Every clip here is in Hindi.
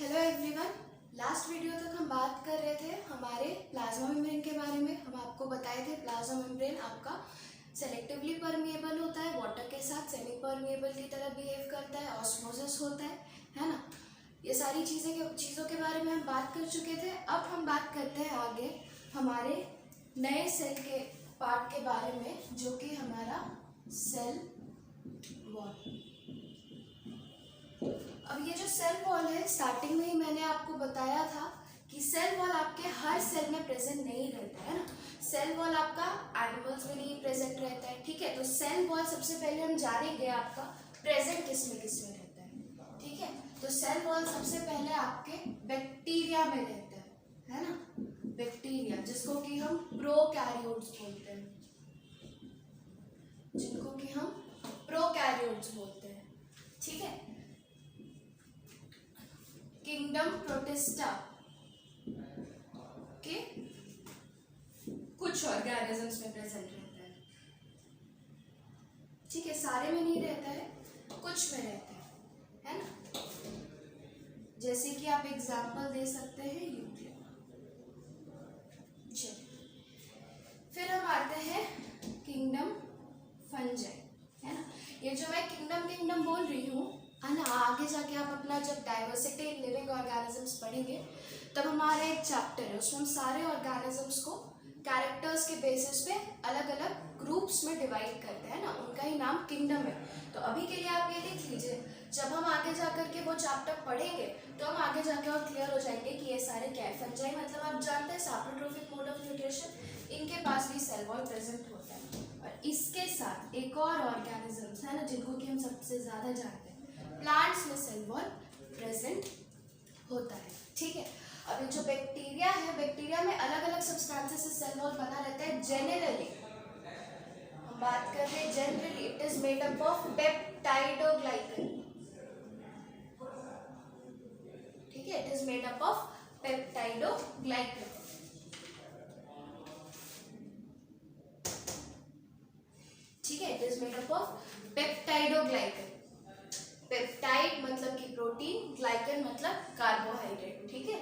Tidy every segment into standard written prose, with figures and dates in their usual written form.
Hello everyone. लास्ट वीडियो तक हम बात कर रहे थे हमारे प्लाज्मा मेम्ब्रेन के बारे में। हम आपको बताए थे प्लाज्मा मेम्ब्रेन आपका सेलेक्टिवली परमिएबल होता है, वाटर के साथ सेमी परमिएबल की तरह बिहेव करता है, ऑस्मोसिस होता है ना। ये सारी चीज़ों के बारे में हम बात कर चुके थे। अब हम बात करते हैं आगे हमारे नए सेल के पार्ट के बारे में, जो कि हमारा सेल वॉल। अब ये जो सेल वॉल है, स्टार्टिंग में ही मैंने आपको बताया था कि सेल वॉल आपके हर सेल में प्रेजेंट नहीं रहता है ना। सेल वॉल आपका एनिमल्स में नहीं प्रेजेंट रहता है, ठीक है। तो सेल वॉल सबसे पहले हम जानेंगे आपका प्रेजेंट किस में रहता है, ठीक है। तो सेल वॉल सबसे पहले आपके बैक्टीरिया में रहता है ना। बैक्टीरिया जिसको कि हम प्रोकैरियोट्स बोलते हैं, ठीक है। किंगडम प्रोटिस्टा के कुछ ऑर्गेनिजम्स में प्रेजेंट रहता है, ठीक है। सारे में नहीं रहता है, कुछ में रहता है ना। जैसे कि आप एग्जांपल दे सकते हैं यूक्लिया। चलिए फिर हम आते हैं किंगडम फंजाई, है ना। ये जो मैं किंगडम बोल रही हूँ है ना, आगे जाके आप अपना जब डाइवर्सिटी इन लिविंग ऑर्गेनिजम्स पढ़ेंगे तब हमारा एक चैप्टर है, उसमें हम सारे ऑर्गेनिजम्स को कैरेक्टर्स के बेसिस पे अलग अलग ग्रुप्स में डिवाइड करते हैं ना, उनका ही नाम किंगडम है। तो अभी के लिए आप ये देख लीजिए, जब हम आगे जाकर के वो चैप्टर पढ़ेंगे तो हम आगे जाके और क्लियर हो जाएंगे कि ये सारे क्या है। फंजाई मतलब आप जानते हैं सैप्रोट्रोफिक मोड ऑफ न्यूट्रिशन, इनके पास भी सेल वॉल प्रेजेंट होता है। और इसके साथ एक और ऑर्गेनिजम्स है ना, जिनको कि हम सबसे ज़्यादा जानते हैं, प्लांट्स में सेल वॉल प्रेजेंट होता है, ठीक है। अब ये जो बैक्टीरिया है, बैक्टीरिया में अलग अलग सब्सटेंसेस से सेल वॉल बना रहता है। जनरली हम बात कर रहे हैं, generally it is made up of peptidoglycan, ठीक है। It is made up of peptidoglycan, ठीक है। It is made up of peptidoglycan. Peptide मतलब कि प्रोटीन, ग्लाइकन मतलब कार्बोहाइड्रेट, ठीक है।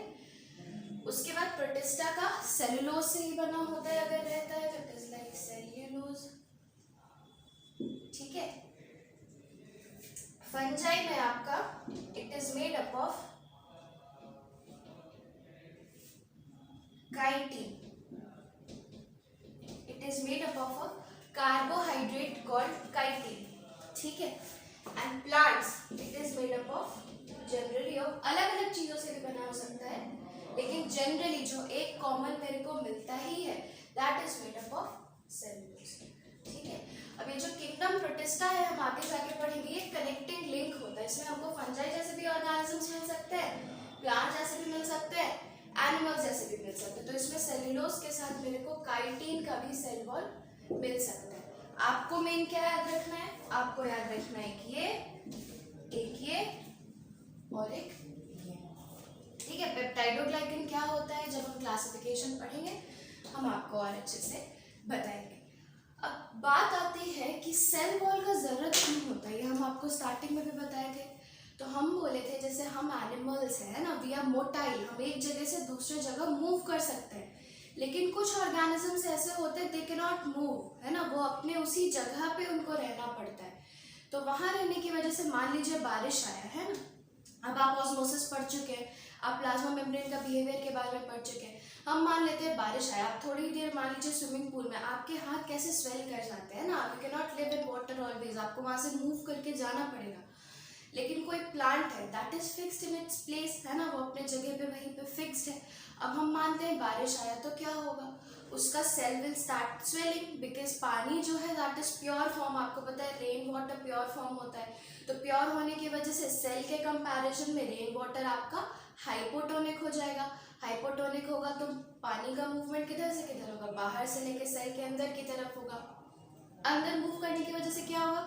उसके बाद प्रोटिस्टा का सेलुलोज से ही बना होता है, अगर रहता है तो इट इज लाइक सेल्यूलोज, ठीक है। फंजाई में आपका it is made up of chitin, it is made up of a carbohydrate called chitin, ठीक है। And plants it is made up of generally of अलग अलग चीजों से भी बना हो सकता है, लेकिन जनरली जो एक कॉमन मेरे को मिलता ही है that is made up of cellulose, ठीक है। अब ये जो किंगडम प्रोटिस्टा है, हम आगे जाके पढ़ेंगे, ये कनेक्टिंग लिंक होता है। इसमें हमको फंजाई जैसे भी ऑर्गेनिजम्स मिल सकते हैं, प्लांट जैसे भी मिल सकते हैं, एनिमल्स जैसे भी मिल सकते हैं। तो इसमें सेल्यूलोज के साथ मेरे को काइटिन का भी सेल वॉल मिल सकता है। आपको मेन क्या याद रखना है, आपको याद रखना है कि ये और एक ये, ठीक है। पेप्टाइडोग्लाइकन क्या होता है, जब हम क्लासिफिकेशन पढ़ेंगे हम आपको और अच्छे से बताएंगे। अब बात आती है कि सेल वॉल का जरूरत क्यों होता है, ये हम आपको स्टार्टिंग में भी बताए थे। तो हम बोले थे जैसे हम एनिमल्स है ना, वी आर मोटाइल, हम एक जगह से दूसरे जगह मूव कर सकते हैं, लेकिन कुछ ऑर्गेनिजम्स ऐसे होते हैं दे कैन नॉट मूव, है ना, वो अपने उसी जगह पे उनको रहना पड़ता है। तो वहां रहने की वजह से मान लीजिए बारिश आया है ना, अब आप ऑस्मोसिस पढ़ चुके हैं, आप प्लाज्मा मेम्ब्रेन का बिहेवियर के बारे में पढ़ चुके हैं। हम मान लेते हैं बारिश आया, आप थोड़ी देर मान लीजिए स्विमिंग पूल में, आपके हाथ कैसे स्वेल कर जाते हैं ना, you can not live in water always, आपको वहां से मूव करके जाना पड़ेगा। लेकिन कोई प्लांट है that is fixed in its place, है ना, वो अपने जगह पे वहीं पे फिक्स्ड है। अब हम मानते हैं बारिश आया तो क्या होगा, उसका cell will start swelling, because पानी जो है दैट इज प्योर फॉर्म, आपको पता है रेन वाटर प्योर फॉर्म होता है। तो प्योर होने की वजह से सेल के कंपैरिजन में रेन वाटर आपका हाइपोटोनिक हो जाएगा। हाइपोटोनिक होगा तो पानी का मूवमेंट किधर से किधर होगा, बाहर से लेके सेल के अंदर की तरफ होगा। अंदर मूव करने की वजह से क्या होगा,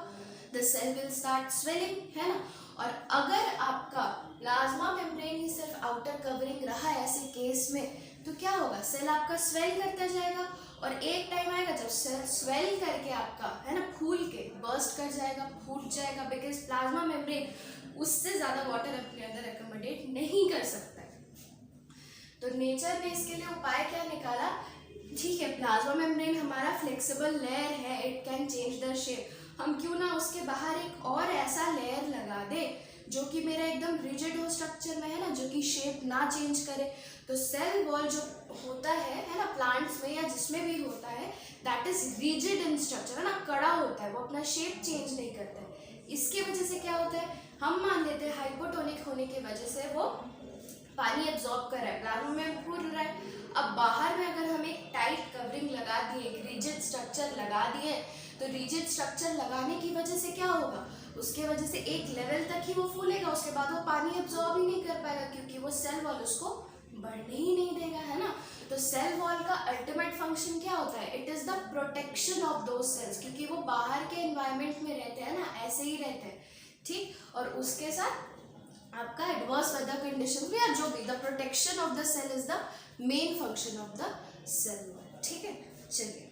the cell will start swelling, है ना। और अगर आपका प्लाज्मा मेम्ब्रेन ही सिर्फ आउटर कवरिंग रहा है ऐसे केस में, तो क्या होगा, सेल आपका स्वेल करता जाएगा और एक टाइम आएगा जब सेल स्वेल करके आपका, है ना, फूल के बर्स्ट कर जाएगा, फूट जाएगा, बिकॉज प्लाज्मा मेम्ब्रेन उससे ज़्यादा वाटर अपने अंदर एकोमोडेट नहीं कर सकता है। तो नेचर ने इसके लिए उपाय क्या निकाला, ठीक है प्लाज्मा मेम्ब्रेन हमारा फ्लेक्सिबल लेयर है, it can change the shape, हम क्यों ना उसके बाहर एक और ऐसा लेयर लगा दे जो कि मेरा एकदम रिजिड हो स्ट्रक्चर में है ना, जो कि शेप ना चेंज करे। तो सेल वॉल जो होता है ना प्लांट्स में या जिसमें भी होता है, that is rigid in structure, है ना, कड़ा होता है, वो अपना शेप चेंज नहीं करता है। इसके वजह से क्या होता है, हम मान लेते हैं हाइपोटोनिक होने की वजह से वो पानी एब्जॉर्ब कर रहा है, प्लाज्मा में घूर रहा है। अब बाहर में अगर हम एक टाइट कवरिंग लगा दिए, एक रिजिड स्ट्रक्चर लगा दिए, तो रिजिड स्ट्रक्चर लगाने की वजह से क्या होगा, उसके वजह से एक लेवल तक ही वो फूलेगा, उसके बाद वो पानी एब्जॉर्ब ही नहीं कर पाएगा, क्योंकि वो सेल वॉल उसको बढ़ने ही नहीं देगा, है ना। तो सेल वॉल का अल्टीमेट फंक्शन क्या होता है, it is the protection of दो सेल्स, क्योंकि वो बाहर के एनवायरनमेंट में रहते हैं ना, ऐसे ही रहते हैं, ठीक। और उसके साथ आपका एडवर्स वेदर कंडीशन में या जो भी, the protection of the cell is the main function of the cell wall, ठीक है। चलिए,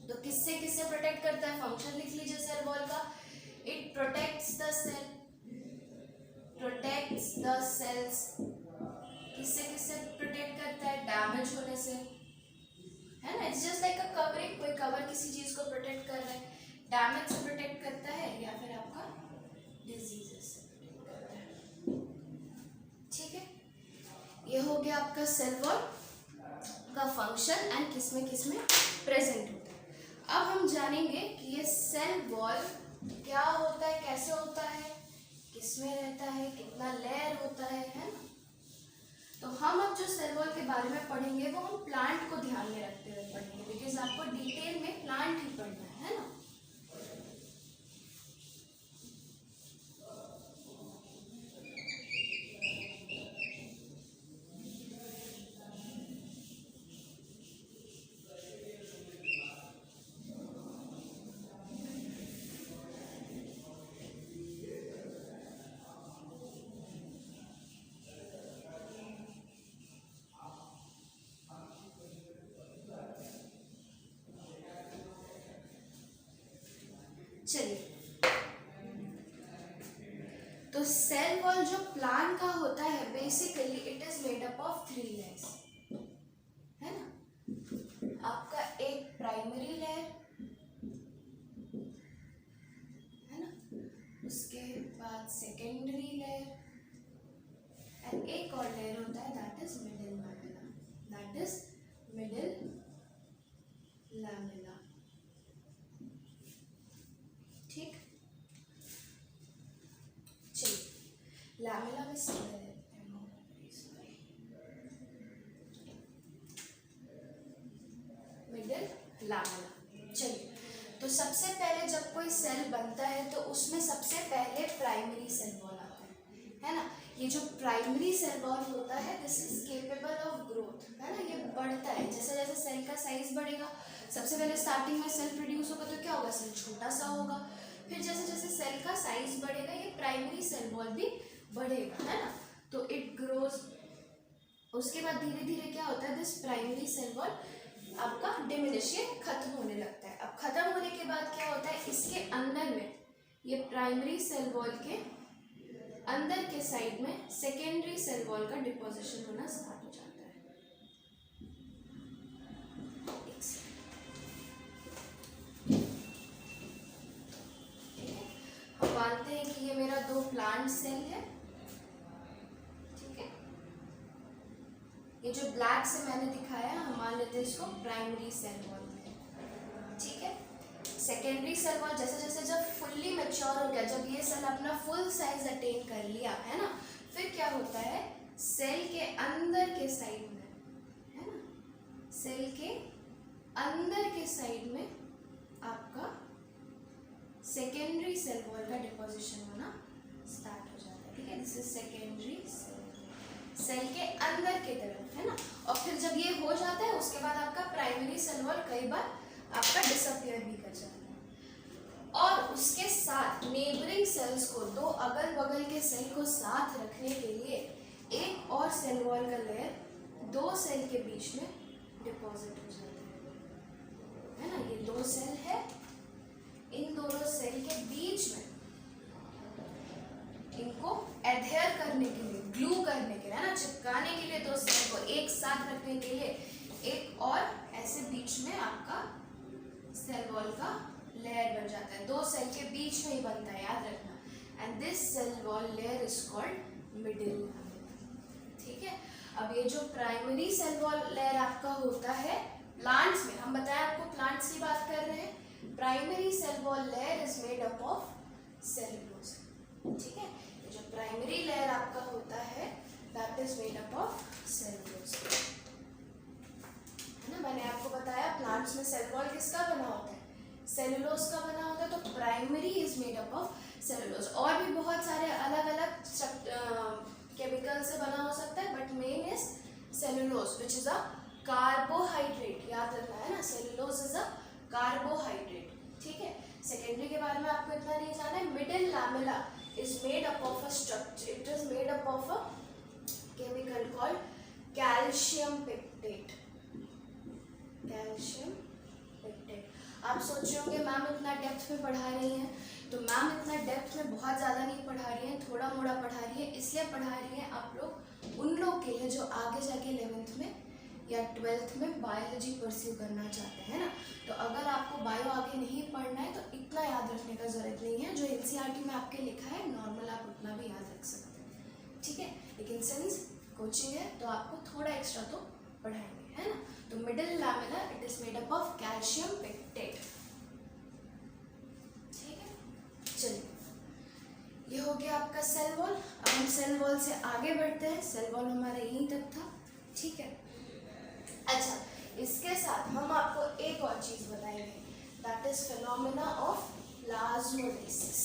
तो किससे किससे प्रोटेक्ट करता है, फंक्शन लिख लीजिए सेल वॉल का, it protects the cell, protects the cells, किससे किससे प्रोटेक्ट करता है, डैमेज होने से, है ना, it's just like a covering, कोई कवर किसी चीज को प्रोटेक्ट कर रहा है, डैमेज से प्रोटेक्ट करता है या फिर आपका डिजीजेस से प्रोटेक्ट करता है, ठीक है। ये हो गया आपका सेल वॉल का फंक्शन एंड किसमें प्रेजेंट होता है। अब हम जानेंगे कि ये सेल वॉल क्या होता है, कैसे होता है, किसमें रहता है, कितना लेयर होता है ना। तो हम अब जो सेल वॉल के बारे में पढ़ेंगे वो हम प्लांट को ध्यान में रखते हुए पढ़ेंगे, बिकॉज आपको डिटेल में प्लांट ही पढ़ना है ना। चलिए, तो सेल वॉल जो प्लांट का होता है basically it is made up of 3 layers, है ना। आपका एक प्राइमरी लेयर, है ना, उसके बाद सेकेंडरी लेयर एंड एक और लेयर होता है that is middle lamella, that is middle lamella, ठीक। चलिए, लैमेला में सीधे रहते हैं, मिडिल लैमेला। चलिए, तो सबसे पहले जब कोई सेल बनता है तो उसमें सबसे पहले प्राइमरी सेल वॉल आता है ना। ये जो प्राइमरी सेल वॉल होता है this is capable of growth, है ना, ये बढ़ता है जैसे जैसे सेल का साइज बढ़ेगा। सबसे पहले स्टार्टिंग में सेल प्रोड्यूस होगा तो क्या होगा, सेल छोटा सा होगा, फिर जैसे जैसे सेल का साइज बढ़ेगा ये प्राइमरी सेल वॉल भी बढ़ेगा, है ना। तो इट ग्रोज, उसके बाद धीरे धीरे क्या होता है, दिस प्राइमरी सेल वॉल आपका डिमिनिश, ये खत्म होने लगता है। अब खत्म होने के बाद क्या होता है, इसके अंदर में ये प्राइमरी सेल वॉल के अंदर के साइड में सेकेंडरी सेल वॉल का डिपोजिशन होना स्टार्ट हो जाता है। हम मानते हैं कि ये मेरा 2 प्लांट सेल है, ठीक है। ये जो ब्लैक से मैंने दिखाया हम मान लेते हैं इसको प्राइमरी सेल वॉल है, ठीक है। सेकेंडरी सेल वॉल जैसे जैसे जब फुल्ली मैच्योर हो गया, जब ये सेल अपना फुल साइज अटेन कर लिया, है ना, फिर क्या होता है, सेल के अंदर के साइड में, है ना, सेल के अंदर के साइड में आपका सेकेंडरी सेल वॉल का डिपोजिशन होना स्टार्ट हो जाता है, ठीक है। दिस इज सेकेंडरी सेल के अंदर की तरफ, है ना। और फिर जब ये हो जाता है उसके बाद आपका प्राइमरी सेल वॉल कई बार आपका डिसअपियर भी कर जाता है, और उसके साथ नेबरिंग सेल्स को, 2 अगल बगल के सेल को साथ रखने के लिए एक और सेल वॉल का लेयर 2 सेल के बीच में डिपॉजिट हो जाता है ना। ये 2 सेल है, इन दोनों सेल के बीच में सेल वॉल का लेयर बन जाता है, दो सेल के बीच में ही बनता है, याद रखना। And this cell wall layer is called middle lamella. ठीक है, अब ये जो प्राइमरी सेल वॉल लेयर आपका होता है प्लांट्स में, हम बताएं आपको प्लांट्स की बात कर रहे हैं, primary cell wall layer is made up of cellulose. ठीक है, ये जो प्राइमरी लेयर आपका होता है that is made up of cellulose, है ना। मैंने आपको बताया प्लांट्स में सेल वॉल किसका बना होता है, सेलुलोज का बना होता है, तो primary is made up of cellulose. और भी बहुत सारे अलग अलग केमिकल से बना हो सकता है, but main is cellulose which is a carbohydrate, याद रखना है ना, सेलुलोज इज अ कार्बोहाइड्रेट। ठीक है, सेकेंडरी के बारे में आपको इतना नहीं जाना है। Middle lamella is made up of a structure, it is made up of a chemical called calcium pectate, calcium pectate. आप सोच रहे होंगे मैम इतना डेप्थ में पढ़ा रही हैं, तो मैम इतना डेप्थ में बहुत ज़्यादा नहीं पढ़ा रही हैं, थोड़ा मोड़ा पढ़ा रही है, इसलिए पढ़ा रही हैं आप लोग उन लोग के लिए जो आगे जाके 11th में या 12th में बायोलॉजी परस्यू करना चाहते हैं ना। तो अगर आपको बायो आगे नहीं पढ़ना है तो इतना याद रखने का ज़रूरत नहीं है, जो NCERT में आपके लिखा है नॉर्मल आप उतना भी याद रख सकते हैं। ठीक है, लेकिन सिंस कोचिंग है तो आपको थोड़ा एक्स्ट्रा तो पढ़ाएंगे, है ना। तो middle lamella it is made up of calcium pectate. ठीक है, चलिए ये हो गया आपका सेल वॉल। अब हम सेल वॉल से आगे बढ़ते हैं, सेल वॉल हमारा यहीं तक था। ठीक है, अच्छा इसके साथ हम आपको एक और चीज बताएंगे, that is phenomena of plasmolysis.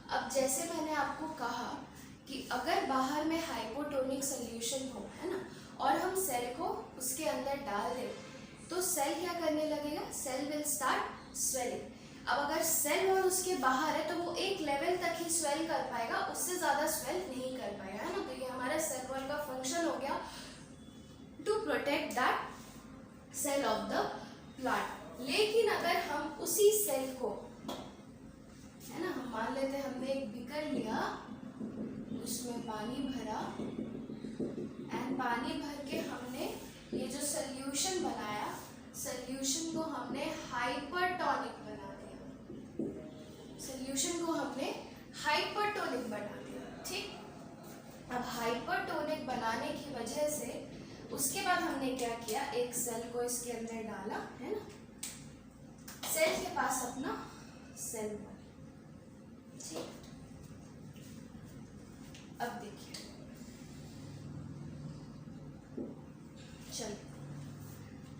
अब जैसे मैंने आपको कहा कि अगर बाहर में हाइपोटोनिक सोल्यूशन हो, है ना, और हम सेल को उसके अंदर डाल दें तो सेल क्या करने लगेगा, सेल विल स्टार्ट स्वेलिंग। अब अगर सेल और उसके बाहर है तो वो एक लेवल तक ही स्वेल कर पाएगा, उससे ज़्यादा स्वेल नहीं कर पाएगा, है ना। तो ये हमारा सेल वॉल का फंक्शन हो गया to protect that cell of the plant. लेकिन अगर हम उसी सेल को, है ना, हम मान लेते हैं हमने एक बीकर लिया, उसमें पानी भरा, एंड पानी भर के हमने ये जो सोल्यूशन बनाया, सोल्यूशन को हमने हाइपरटोनिक बना दिया, सोल्यूशन को हमने हाइपरटोनिक बना दिया। ठीक, अब हाइपरटोनिक बनाने की वजह से उसके बाद हमने क्या किया, एक सेल को इसके अंदर डाला, है ना, सेल के पास अपना सेल वॉल। ठीक, अब देखिए, चलो,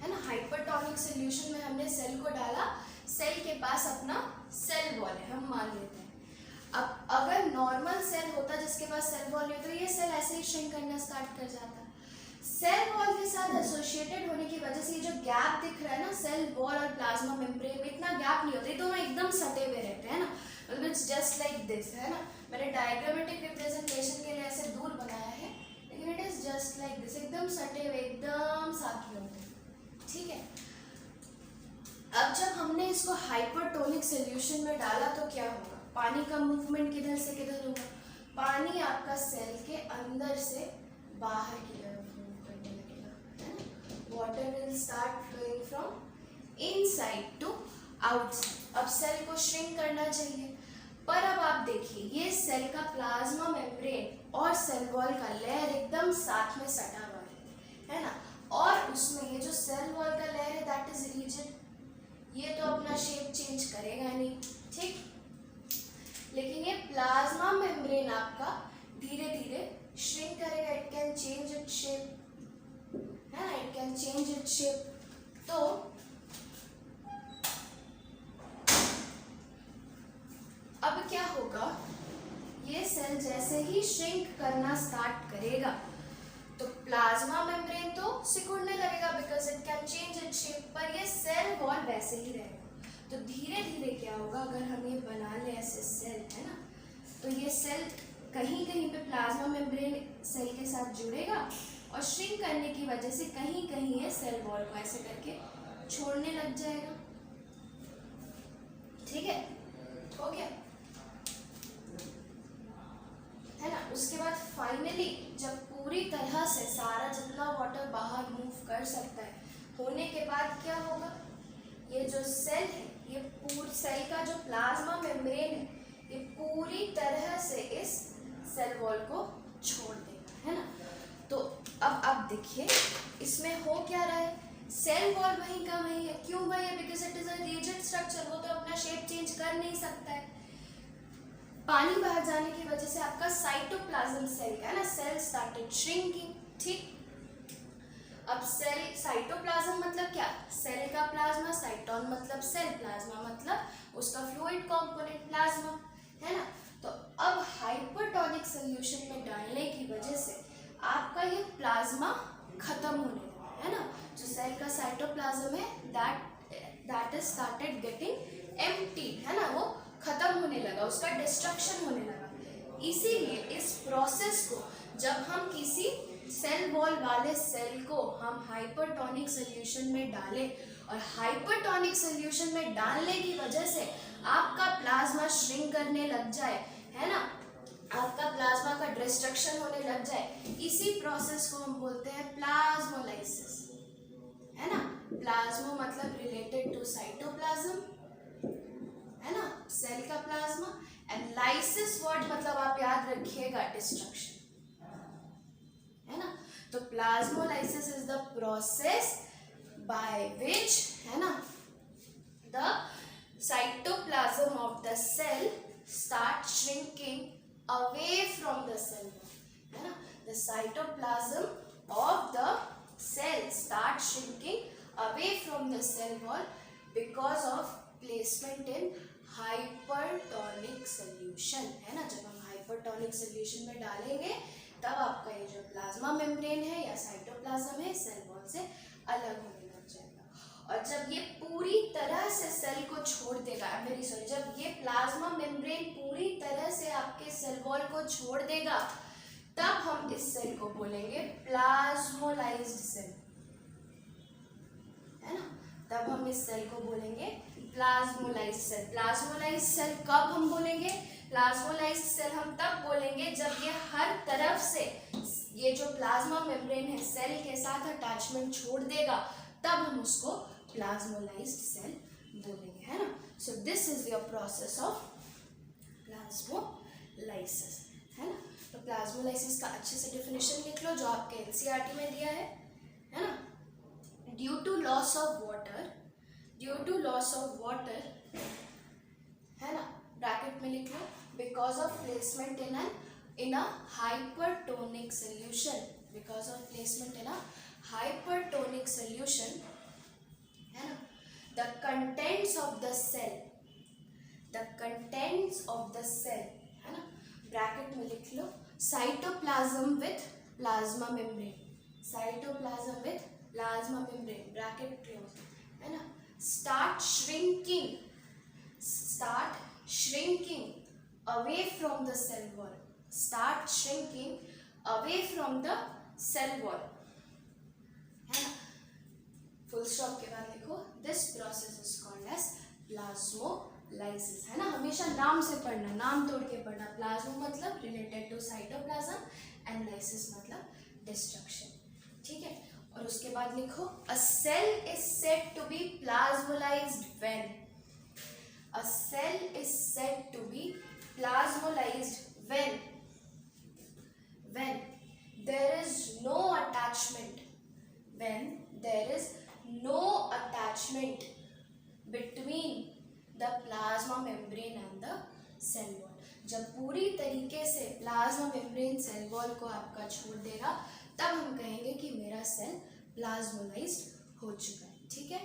है ना, हाइपरटोनिक सॉल्यूशन में हमने सेल को डाला, सेल के पास अपना सेल वॉल है, हम मान लेते हैं। अब अगर नॉर्मल सेल होता जिसके पास सेल वॉल नहीं, तो ये सेल ऐसे ही श्रिंक करना स्टार्ट कर जाता। सेल वॉल के साथ एसोसिएटेड होने की वजह से ये जो गैप दिख रहा है ना, सेल वॉल और प्लाज्मा मेम्ब्रेन में इतना गैप नहीं होता, ये दोनों एकदम सटे हुए रहते हैं ना, मतलब इट्स जस्ट लाइक दिस, है ना। मैंने डायग्रामेटिक रिप्रेजेंटेशन के लिए ऐसे दूर बनाया है, लेकिन it is just like this, एकदम सटे हुए, एकदम साथ में होते हैं। ठीक है, अब जब हमने इसको हाइपरटोनिक सॉल्यूशन में डाला तो क्या होगा, पानी का मूवमेंट किधर से किधर होगा, पानी आपका सेल के अंदर से बाहर की तरफ मूव करने लगेगा, है ना। Water will start flowing from inside to outside. अब सेल को श्रिंक करना चाहिए, पर अब आप देखिए ये सेल का प्लाज्मा मेम्ब्रेन और सेल वॉल का लेयर एकदम साथ में सटा हुआ है ना, और उसमें ये जो सेल वॉल का लेयर है दैट इज रिजिड, ये तो अपना शेप चेंज करेगा नहीं। ठीक, लेकिन ये प्लाज्मा मेम्ब्रेन आपका धीरे धीरे श्रिंक करेगा, it can change it shape, है ना, it can change it shape. तो अब क्या होगा, ये सेल जैसे ही श्रिंक करना स्टार्ट करेगा तो प्लाज्मा मेम्ब्रेन तो सिकुड़ने लगेगा because it can change its shape, पर ये सेल वॉल वैसे ही रहेगा। तो धीरे धीरे क्या होगा, अगर हम ये बना लें ऐसे सेल, है ना, तो ये सेल कहीं कहीं पे प्लाज्मा मेम्ब्रेन सेल के साथ जुड़ेगा और श्रिंक करने की वजह से कहीं कहीं ये सेल वॉल को ऐसे करके छोड़ने लग जाएगा। ठीक है, हो गया, है ना। उसके बाद फाइनली जब पूरी तरह से सारा जितना वाटर बाहर मूव कर सकता है होने के बाद क्या होगा, ये जो सेल है, ये पूरे सेल का जो प्लाज्मा मेम्ब्रेन है, ये पूरी तरह से इस सेल वॉल को छोड़ देगा, है ना। तो अब आप देखिए इसमें हो क्या रहा है, सेल वॉल वहीं का वहीं है। क्यों वहीं है? Because it is a rigid structure, वो तो अपना शेप चेंज कर नहीं सकता है। पानी बाहर जाने की वजह से आपका साइटोप्लाज्म सेल का है ना, सेल स्टार्टेड श्रिंकिंग। ठीक, अब सेल साइटोप्लाज्म मतलब क्या, सेल का प्लाज्मा, साइटोन मतलब सेल, प्लाज्मा मतलब उसका फ्लूइड कंपोनेंट प्लाज्मा, है ना। तो अब हाइपरटोनिक सॉल्यूशन में डालने की वजह से आपका ये प्लाज्मा खत्म होने लगा, है ना। जो सेल का साइटोप्लाज्म है that is started getting empty, है ना, वो खत्म होने लगा, उसका डिस्ट्रक्शन होने लगा। इसीलिए इस प्रोसेस को जब हम किसी सेल वॉल वाले सेल को हम हाइपरटोनिक सॉल्यूशन में डालें और हाइपरटोनिक सॉल्यूशन में डालने की वजह से आपका प्लाज्मा श्रिंक करने लग जाए, है ना, आपका प्लाज्मा का डिस्ट्रक्शन होने लग जाए, इसी प्रोसेस को हम बोलते हैं प्लाज्मोलाइसिस, है ना। प्लाज्मो मतलब रिलेटेड टू साइटोप्लाज्म, है ना, सेल का प्लाज्मा, एंड लाइसिस वर्ड मतलब आप याद रखिएगा डिस्ट्रक्शन, है ना। तो plasmolysis is the process by which, है ना, the cytoplasm of the cell start shrinking away from the cell wall, है ना। The cytoplasm of the cell start shrinking away from the cell wall because of placement in hypertonic solution, है ना। जब हम hypertonic solution में डालेंगे तब आपका ये जो प्लाज्मा मेम्ब्रेन है या साइटोप्लाज्म है सेल वॉल से अलग होने लग जाएगा। और जब ये पूरी तरह से सेल को छोड़ देगा, जब ये प्लाज्मा मेम्ब्रेन पूरी तरह से आपके सेल वॉल को छोड़ देगा तब हम इस सेल को बोलेंगे प्लाज्मोलाइज्ड सेल, है ना। तब हम इस सेल को बोलेंगे प्लाज्मोलाइज्ड सेल। प्लाज्मोलाइज्ड सेल कब हम बोलेंगे, प्लाज्मोलाइज्ड सेल हम तब बोलेंगे जब ये हर तरफ से ये जो प्लाज्मा मेम्ब्रेन है सेल के साथ अटैचमेंट छोड़ देगा, तब हम उसको प्लाज्मोलाइज्ड सेल बोलेंगे, है ना। So this is your process of plasmolysis, है ना। तो प्लाज्मोलाइसिस का अच्छे से डेफिनेशन लिख लो जो आपके एनसीईआरटी में दिया है ना। Due to loss of water, है ना, ब्रैकेट में लिख लो, because of placement in a hypertonic solution, because of placement in a hypertonic solution, है ना, the contents of the cell, है ना, ब्रैकेट में लिख लो, cytoplasm with plasma membrane, cytoplasm with plasma membrane, bracket close, है ना, start shrinking away from the cell wall, start shrinking away from the cell wall, है ना। फुल स्टॉप के बाद लिखो this process is called as plasmolysis, है ना। हमेशा नाम से पढ़ना, नाम तोड़ के पढ़ना। प्लाज्मो मतलब related to cytoplasm and lysis मतलब डिस्ट्रक्शन, ठीक है। और उसके बाद लिखो a cell is said to be plasmolysed when, a cell is said to be plasmolysed when there is no attachment, when there is no attachment between the plasma membrane and the cell wall, जब पूरी तरीके से प्लाज्मा मेम्ब्रेन सेल वॉल को आपका छोड़ देगा तब हम कहेंगे कि मेरा सेल प्लाज्मोलाइज्ड हो चुका है, ठीक है।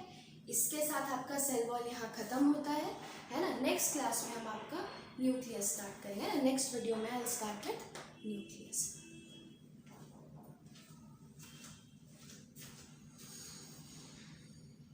इसके साथ आपका सेल वॉल यहाँ ख़त्म होता है ना। नेक्स्ट क्लास में हम आपका न्यूक्लियस स्टार्ट करेंगे। नेक्स्ट वीडियो में I will start with nucleus.